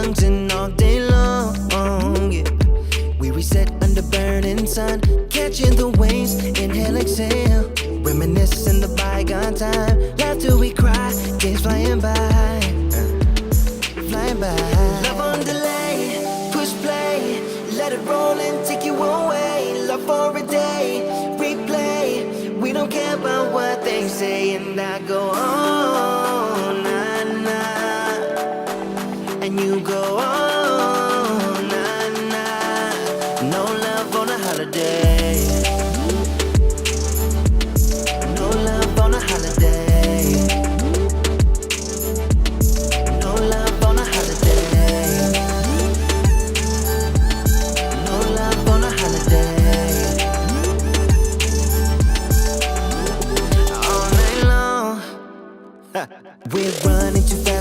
lungs and all day long, yeah. We reset under burning sun, catching the waves, inhale, exhale, reminiscing the bygone time. Laughter we cry, days flying by, flying by. Love on delay, push play, let it roll and take you away. Love for a day, replay. We don't care about what they say, and I go on, nah, nah, and you go on, nah, nah. No love on a holiday. No love on a holiday. No love on a holiday. No love on a holiday. All night long, we're running too fast.